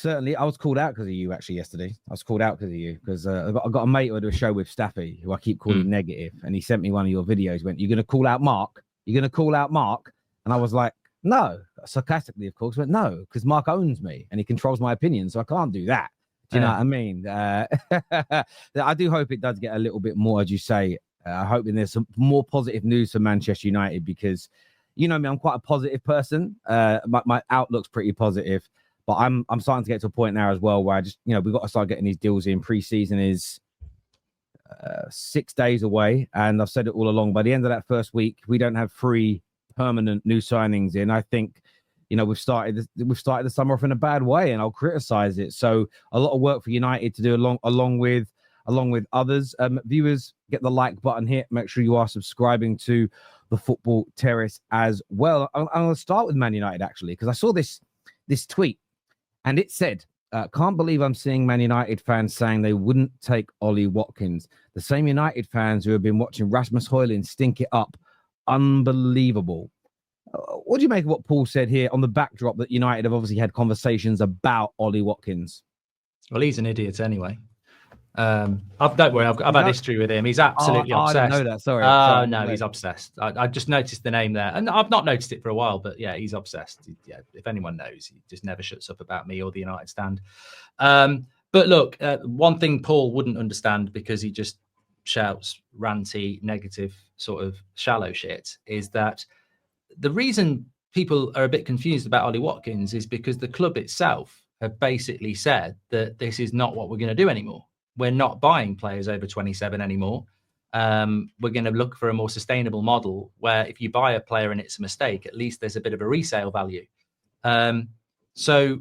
Certainly, I was called out because of you actually yesterday. I was called out because of you because I got a mate who I do a show with, Staffy, who I keep calling negative, and he sent me one of your videos. Went, "You're going to call out Mark? You're going to call out Mark?" And I was like, "No," sarcastically, of course. Went, "No," because Mark owns me and he controls my opinion, so I can't do that. Do you know what I mean? I do hope it does get a little bit more, as you say. I hope there's some more positive news for Manchester United because, you know me, I'm quite a positive person. My outlook's pretty positive. But I'm starting to get to a point now as well where I just, you know, we've got to start getting these deals in. Pre-season is 6 days away. And I've said it all along. By the end of that first week, we don't have 3 permanent new signings in. I think, you know, we've started the summer off in a bad way, and I'll criticize it. So a lot of work for United to do along with others. Viewers, get the like button here. Make sure you are subscribing to the Football Terrace as well. I'm going to start with Man United, actually, because I saw this tweet. And it said, can't believe I'm seeing Man United fans saying they wouldn't take Ollie Watkins. The same United fans who have been watching Rasmus Højlund stink it up. Unbelievable. What do you make of what Paul said here on the backdrop that United have obviously had conversations about Ollie Watkins? Well, he's an idiot anyway. Don't worry, I've had history with him. He's absolutely obsessed. I didn't know that. Sorry. Oh, no, he's obsessed. I just noticed the name there. And I've not noticed it for a while, but yeah, he's obsessed. Yeah, if anyone knows, he just never shuts up about me or the United stand. But look, one thing Paul wouldn't understand because he just shouts ranty, negative, sort of shallow shit is that the reason people are a bit confused about Ollie Watkins is because the club itself have basically said that this is not what we're going to do anymore. We're not buying players over 27 anymore. We're going to look for a more sustainable model where if you buy a player and it's a mistake, at least there's a bit of a resale value. So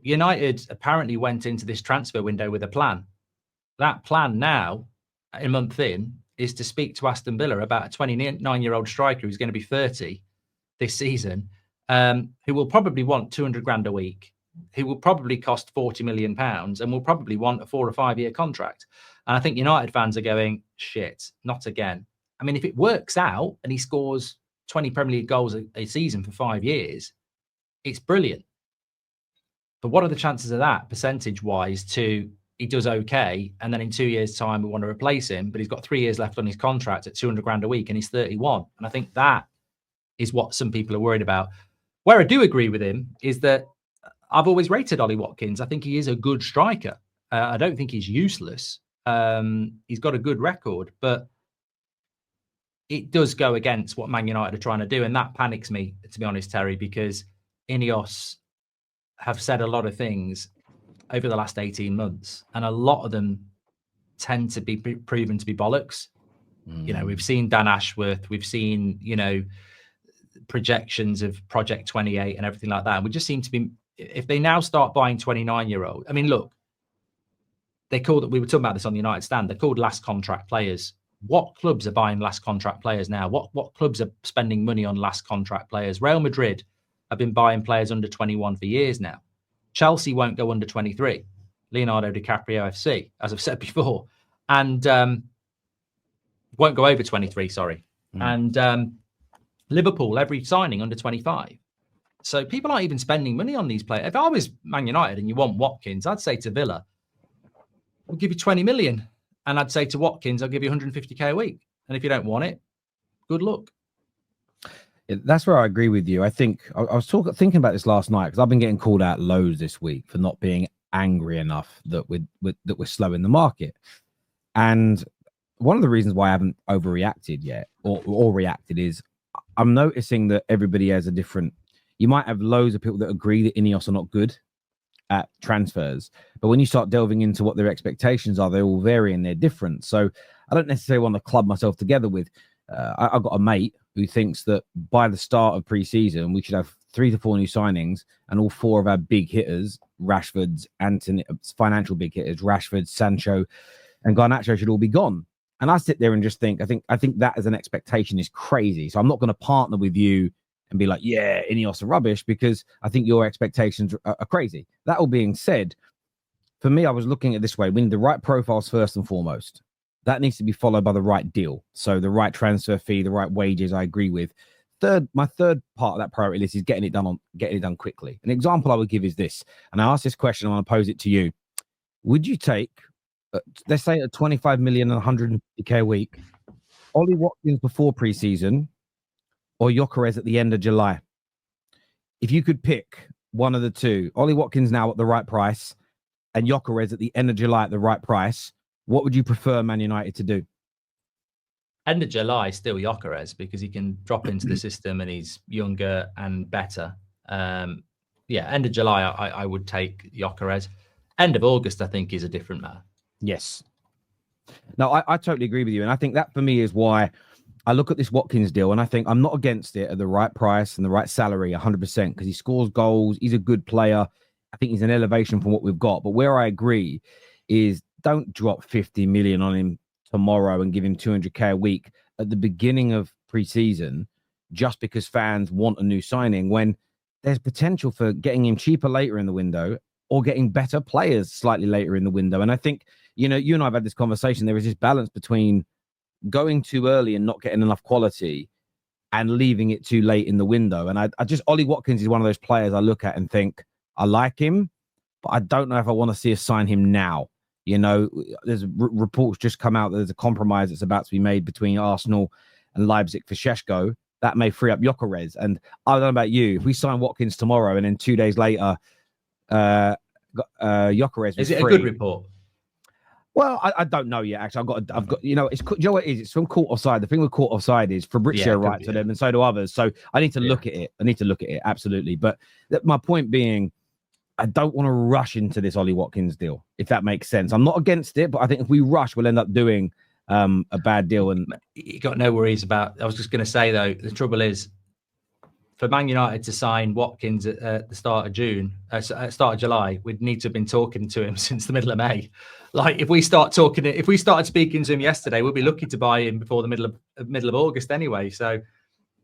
United apparently went into this transfer window with a plan. That plan now, a month in, is to speak to Aston Villa about a 29-year-old striker who's going to be 30 this season, who will probably want 200 grand a week, who will probably cost 40 million pounds and will probably want a 4 or 5 year contract. And I think United fans are going, shit, not again. I mean, if it works out and he scores 20 Premier League goals a season for 5 years, it's brilliant. But what are the chances of that percentage wise to he does okay, and then in 2 years' time we want to replace him, but he's got 3 years left on his contract at 200 grand a week and he's 31. And I think that is what some people are worried about. Where I do agree with him is that I've always rated Ollie Watkins. I think he is a good striker. I don't think he's useless. He's got a good record, but it does go against what Man United are trying to do. And that panics me, to be honest, Terry, because Ineos have said a lot of things over the last 18 months, and a lot of them tend to be proven to be bollocks. You know, we've seen Dan Ashworth, we've seen, you know, projections of Project 28 and everything like that. And we just seem to be, if they now start buying 29-year-old, I mean, look, we were talking about this on the United stand, they're called last contract players. What clubs are buying last contract players now? What clubs are spending money on last contract players? Real Madrid have been buying players under 21 for years now. Chelsea won't go under 23. Leonardo DiCaprio FC, as I've said before, and won't go over 23, sorry. And Liverpool, every signing under 25. So people aren't even spending money on these players. If I was Man United and you want Watkins, I'd say to Villa, we'll give you 20 million. And I'd say to Watkins, I'll give you 150k a week. And if you don't want it, good luck. Yeah, that's where I agree with you. I think I was thinking about this last night because I've been getting called out loads this week for not being angry enough that we're slow in the market. And one of the reasons why I haven't overreacted yet or reacted is I'm noticing that everybody has a different. You might have loads of people that agree that Ineos are not good at transfers, but when you start delving into what their expectations are, they all vary and they're different. So I don't necessarily want to club myself together with. I've got a mate who thinks that by the start of pre-season, we should have 3 to 4 new signings and all 4 of our big hitters, Rashford's, Antony, financial big hitters, Rashford, Sancho, and Garnacho should all be gone. And I sit there and just think, I think that as an expectation is crazy. So I'm not going to partner with you and be like, yeah, Ineos are rubbish, because I think your expectations are crazy. That all being said, for me, I was looking at this way. We need the right profiles first and foremost. That needs to be followed by the right deal. So the right transfer fee, the right wages, I agree with. third part of that priority list is getting it done quickly. An example I would give is this, and I ask this question, I want to pose it to you. Would you take, let's say, a 25 million and 150k a week, Ollie Watkins before preseason, or Gyökeres at the end of July? If you could pick one of the two, Ollie Watkins now at the right price, and Gyökeres at the end of July at the right price, what would you prefer Man United to do? End of July, still Gyökeres, because he can drop into the system and he's younger and better. End of July, I would take Gyökeres. End of August, I think, is a different matter. Yes. No, I totally agree with you. And I think that for me is why I look at this Watkins deal and I think I'm not against it at the right price and the right salary, 100%, because he scores goals. He's a good player. I think he's an elevation from what we've got. But where I agree is don't drop 50 million on him tomorrow and give him 200k a week at the beginning of preseason just because fans want a new signing, when there's potential for getting him cheaper later in the window or getting better players slightly later in the window. And I think, you and I have had this conversation. There is this balance between going too early and not getting enough quality and leaving it too late in the window. And I just, Ollie Watkins is one of those players I look at and think, I like him, but I don't know if I want to see us sign him now. There's reports just come out that there's a compromise that's about to be made between Arsenal and Leipzig for Šeško. That may free up Gyökeres. And I don't know about you, if we sign Watkins tomorrow and then 2 days later, Gyökeres is it free, a good report? Well, I don't know yet. Actually, I've got. It's, what it is? It's from court offside. The thing with court offside is Fabrizio writes to them, and so do others. So I need to look at it. Absolutely. But my point being, I don't want to rush into this Ollie Watkins deal, if that makes sense. I'm not against it, but I think if we rush, we'll end up doing a bad deal. And you got no worries about. I was just going to say though, the trouble is, for Man United to sign Watkins at the start of start of July, we'd need to have been talking to him since the middle of May. Like if we started speaking to him yesterday, we'd be lucky to buy him before the middle of August anyway. So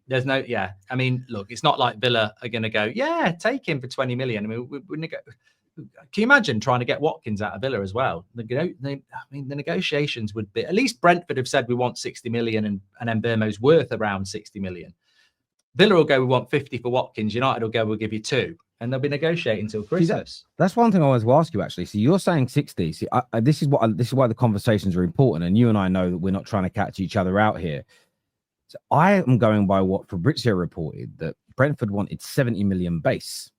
there's no, I mean, look, it's not like Villa are going to go, take him for 20 million. I mean, can you imagine trying to get Watkins out of Villa as well? The negotiations would be, at least Brentford have said we want 60 million and Mbeumo's worth around 60 million. Villa will go, we want 50 for Watkins. United will go, we'll give you 2. And they'll be negotiating until Christmas. That's one thing I wanted to ask you, actually. So you're saying 60. See, this is why the conversations are important. And you and I know that we're not trying to catch each other out here. So I am going by what Fabrizio reported, that Brentford wanted 70 million base.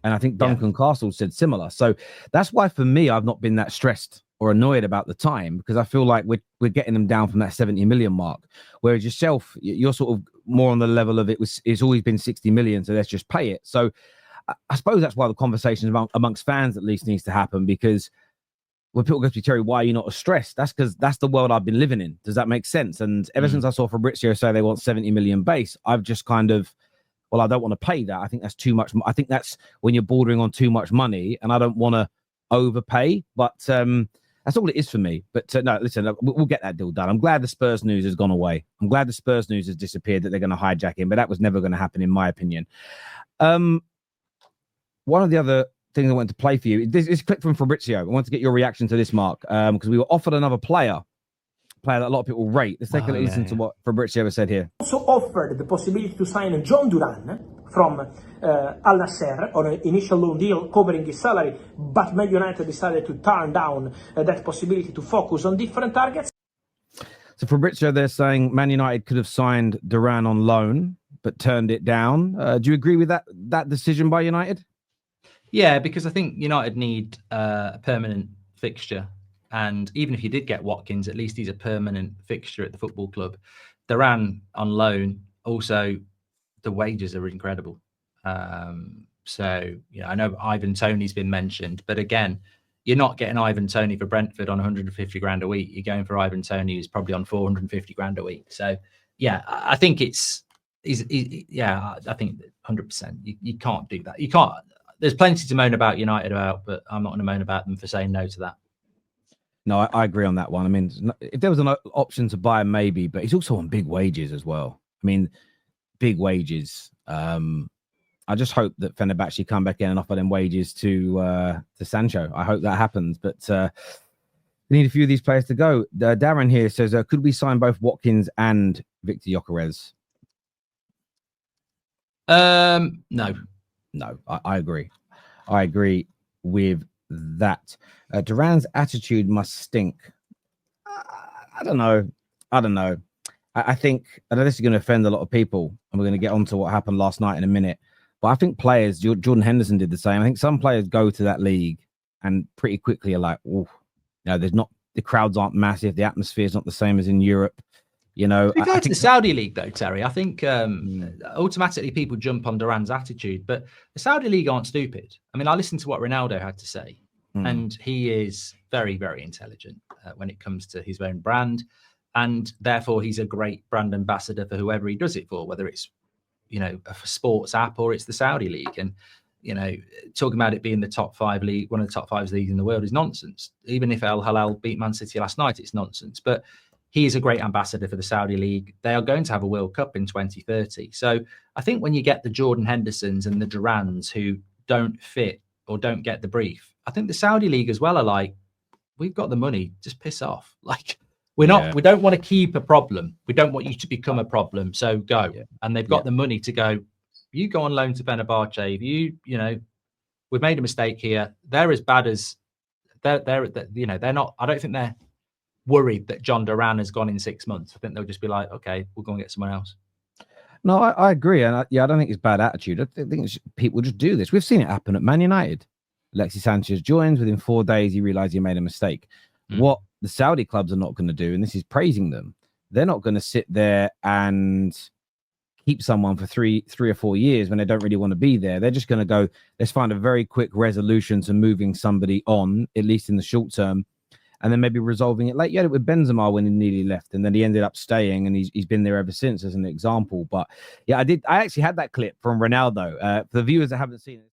And I think Duncan Castle said similar. So that's why, for me, I've not been that stressed or annoyed about the time, because I feel like we're getting them down from that 70 million mark. Whereas yourself, you're sort of more on the level of it's always been 60 million, so let's just pay it. So I suppose that's why the conversations amongst fans at least needs to happen, because when people go to me, Terry, why are you not as stressed? That's because that's the world I've been living in. Does that make sense? And ever since I saw Fabrizio say they want 70 million base, I've just kind of, I don't want to pay that. I think that's too much. I think that's when you're bordering on too much money, and I don't want to overpay. But that's all it is for me. But no, listen, we'll get that deal done. I'm glad the Spurs news has gone away. I'm glad the Spurs news has disappeared, that they're going to hijack him, but that was never going to happen, in my opinion. One of the other things I wanted to play for you, this is a clip from Fabrizio. I want to get your reaction to this, Mark, because we were offered another player that a lot of people rate. Let's take a listen to what Fabrizio has said here. Also offered the possibility to sign John Duran from Al Nassr on an initial loan deal covering his salary, but Man United decided to turn down that possibility to focus on different targets. So Fabrizio, they're saying Man United could have signed Duran on loan, but turned it down. Do you agree with that decision by United? Yeah, because I think United need a permanent fixture. And even if you did get Watkins, at least he's a permanent fixture at the football club. Duran on loan, also the wages are incredible. So, I know Ivan Toney's been mentioned, but again, you're not getting Ivan Toney for Brentford on 150 grand a week. You're going for Ivan Toney, who's probably on 450 grand a week. So, yeah, I think I think 100%. You can't do that. You can't. There's plenty to moan about United about, but I'm not going to moan about them for saying no to that. No, I agree on that one. I mean, if there was an option to buy, maybe, but he's also on big wages as well. I mean, big wages. I just hope that Fenerbahce come back in and offer them wages to Sancho. I hope that happens, but we need a few of these players to go. Darren here says, could we sign both Watkins and Victor Gyökeres? No. I agree. I agree with that. Duran's attitude must stink. I don't know. I think I know this is going to offend a lot of people, and we're going to get onto what happened last night in a minute. But I think players, Jordan Henderson did the same. I think some players go to that league and pretty quickly are like, "Oh, there's not the crowds aren't massive, the atmosphere is not the same as in Europe." You know, I think the Saudi league though, Terry. I think automatically people jump on Duran's attitude, but the Saudi league aren't stupid. I mean, I listened to what Ronaldo had to say, and he is very, very intelligent when it comes to his own brand, and therefore he's a great brand ambassador for whoever he does it for, whether it's a sports app or it's the Saudi league. And talking about it being the top 5 league, one of the top 5 leagues in the world, is nonsense. Even if Al Hilal beat Man City last night, it's nonsense. But he is a great ambassador for the Saudi league. They are going to have a World Cup in 2030. So I think when you get the Jordan Hendersons and the Durans who don't fit or don't get the brief, I think the Saudi league as well are like, we've got the money, just piss off. Like, we don't want to keep a problem. We don't want you to become a problem. So go. Yeah. And they've got the money to go, you go on loan to Fenerbahce. We've made a mistake here. They're as bad as they're not, I don't think they're worried that John Duran has gone in 6 months. I think they'll just be like, okay, we'll go and get someone else. No, I agree. And I don't think it's bad attitude. I think people just do this. We've seen it happen at Man United. Alexis Sanchez joins. Within 4 days, he realized he made a mistake. What the Saudi clubs are not going to do, and this is praising them, they're not going to sit there and keep someone for three or 4 years when they don't really want to be there. They're just going to go, let's find a very quick resolution to moving somebody on, at least in the short term, and then maybe resolving it. Like you had it with Benzema when he nearly left, and then he ended up staying, and he's been there ever since as an example. But yeah, I actually had that clip from Ronaldo. For the viewers that haven't seen it,